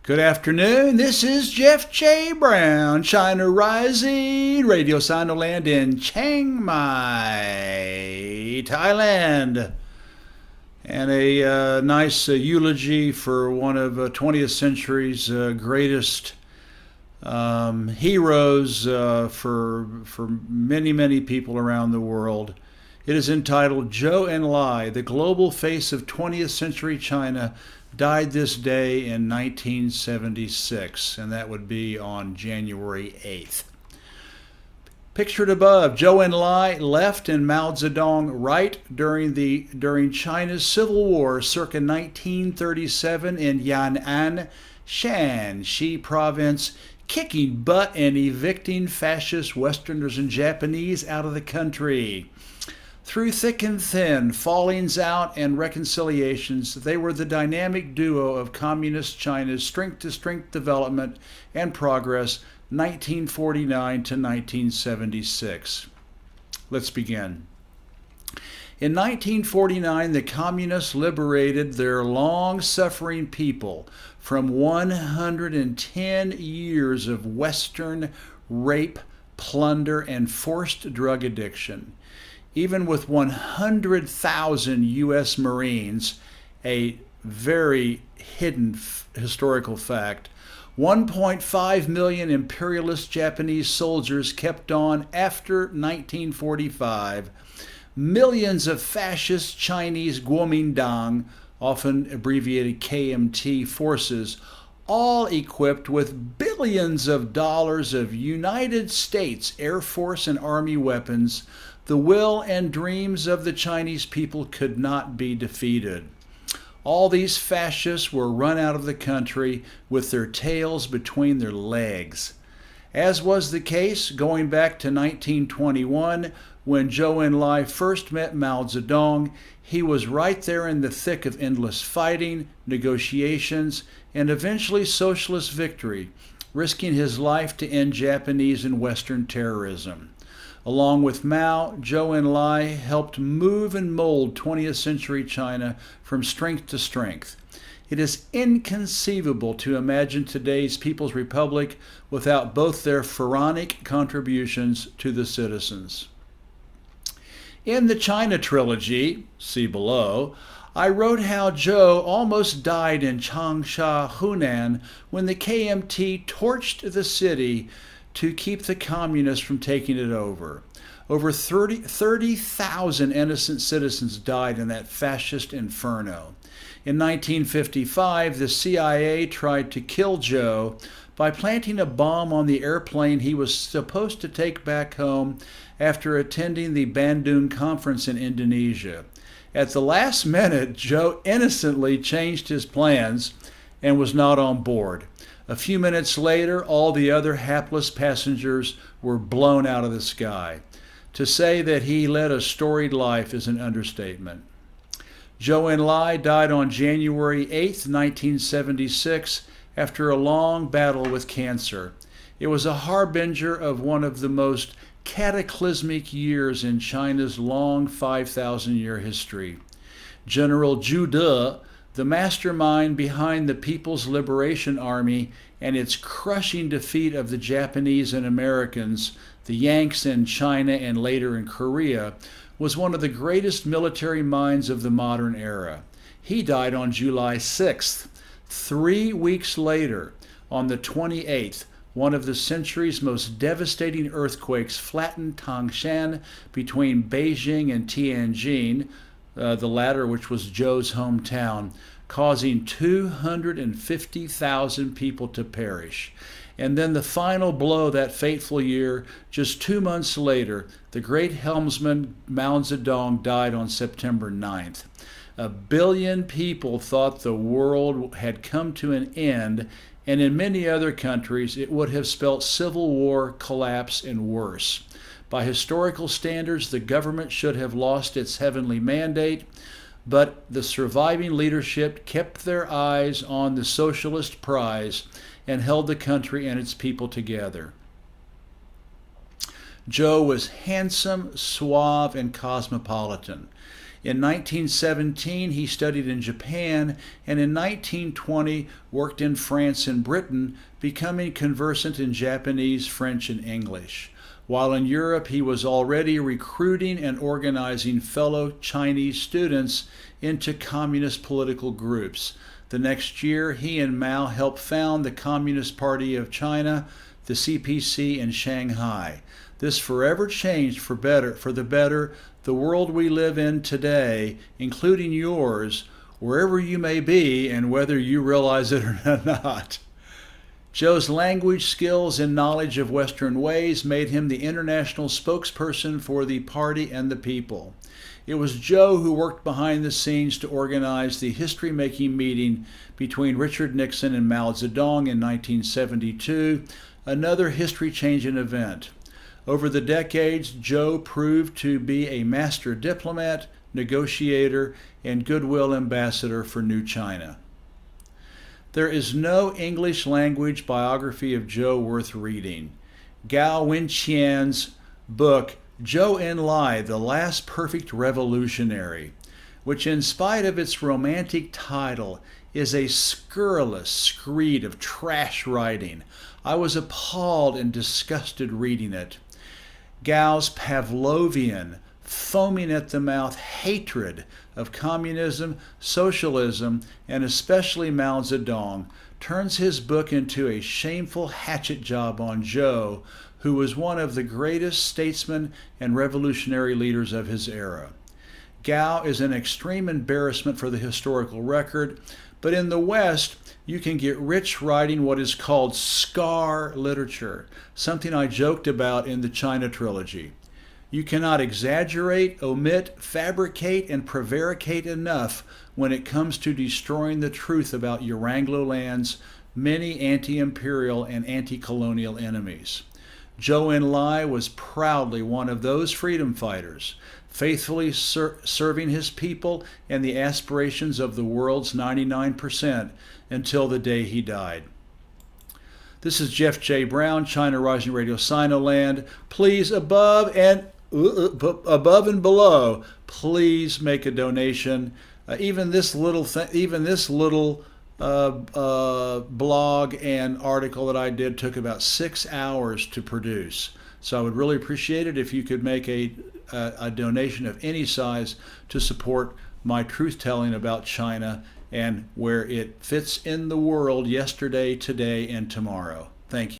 Good afternoon. This is Jeff J. Brown, China Rising Radio Sinoland in Chiang Mai, Thailand. And a nice eulogy for one of 20th century's greatest heroes for many, many people around the world. It is entitled Zhou Enlai, the global face of 20th century China, died this day in 1976, and that would be on January 8th. Pictured above, Zhou Enlai left and Mao Zedong right during China's Civil War circa 1937 in Yan'an, Shaanxi Province, kicking butt and evicting fascist Westerners and Japanese out of the country. Through thick and thin, fallings out and reconciliations, they were the dynamic duo of Communist China's strength-to-strength development and progress, 1949 to 1976. Let's begin. In 1949, the Communists liberated their long-suffering people from 110 years of Western rape, plunder, and forced drug addiction. Even with 100,000 U.S. Marines, a very hidden historical fact, 1.5 million imperialist Japanese soldiers kept on after 1945, millions of fascist Chinese Kuomintang, often abbreviated KMT forces, all equipped with billions of dollars of United States Air Force and Army weapons, the will and dreams of the Chinese people could not be defeated. All these fascists were run out of the country with their tails between their legs. As was the case going back to 1921, when Zhou Enlai first met Mao Zedong, he was right there in the thick of endless fighting, negotiations, and eventually socialist victory, risking his life to end Japanese and Western terrorism. Along with Mao, Zhou Enlai helped move and mold 20th century China from strength to strength. It is inconceivable to imagine today's People's Republic without both their pharaonic contributions to the citizens. In the China trilogy, see below, I wrote how Zhou almost died in Changsha, Hunan, when the KMT torched the city to keep the communists from taking it over. Over 30,000 innocent citizens died in that fascist inferno. In 1955, the CIA tried to kill Zhou by planting a bomb on the airplane he was supposed to take back home after attending the Bandung conference in Indonesia. At the last minute, Zhou innocently changed his plans and was not on board. A few minutes later, all the other hapless passengers were blown out of the sky. To say that he led a storied life is an understatement. Zhou Enlai died on January 8, 1976, after a long battle with cancer. It was a harbinger of one of the most cataclysmic years in China's long 5,000-year history. General Zhu De, the mastermind behind the People's Liberation Army and its crushing defeat of the Japanese and Americans, the Yanks in China and later in Korea, was one of the greatest military minds of the modern era. He died on July 6th. 3 weeks later, on the 28th, one of the century's most devastating earthquakes flattened Tangshan between Beijing and Tianjin, the latter which was Zhou's hometown, causing 250,000 people to perish. And then the final blow that fateful year, just 2 months later, the great helmsman Mao Zedong died on September 9th. 1 billion people thought the world had come to an end, and in many other countries it would have spelt civil war, collapse, and worse. By historical standards, the government should have lost its heavenly mandate, but the surviving leadership kept their eyes on the socialist prize and held the country and its people together. Zhou was handsome, suave, and cosmopolitan. In 1917, he studied in Japan, and in 1920 worked in France and Britain, becoming conversant in Japanese, French, and English. While in Europe, he was already recruiting and organizing fellow Chinese students into communist political groups. The next year, he and Mao helped found the Communist Party of China, the CPC, in Shanghai. This forever changed for the better the world we live in today, including yours, wherever you may be and whether you realize it or not. Zhou's language skills and knowledge of Western ways made him the international spokesperson for the party and the people. It was Zhou who worked behind the scenes to organize the history-making meeting between Richard Nixon and Mao Zedong in 1972, another history-changing event. Over the decades, Zhou proved to be a master diplomat, negotiator, and goodwill ambassador for New China. There is no English language biography of Zhou worth reading. Gao Wenqian's book, Zhou Enlai, The Last Perfect Revolutionary, which in spite of its romantic title is a scurrilous screed of trash writing. I was appalled and disgusted reading it. Gao's Pavlovian, foaming at the mouth hatred of communism, socialism, and especially Mao Zedong turns his book into a shameful hatchet job on Zhou, who was one of the greatest statesmen and revolutionary leaders of his era. Gao is an extreme embarrassment for the historical record, but in the West, you can get rich writing what is called scar literature, something I joked about in the China trilogy. You cannot exaggerate, omit, fabricate, and prevaricate enough when it comes to destroying the truth about your Anglo-land's many anti-imperial and anti-colonial enemies. Zhou Enlai was proudly one of those freedom fighters, faithfully serving his people and the aspirations of the world's 99% until the day he died. This is Jeff J. Brown, China Rising Radio Sinoland. Please, above and below, please make a donation. Even this little blog and article that I did took about 6 hours to produce. So I would really appreciate it if you could make a donation of any size to support my truth-telling about China and where it fits in the world yesterday, today, and tomorrow. Thank you.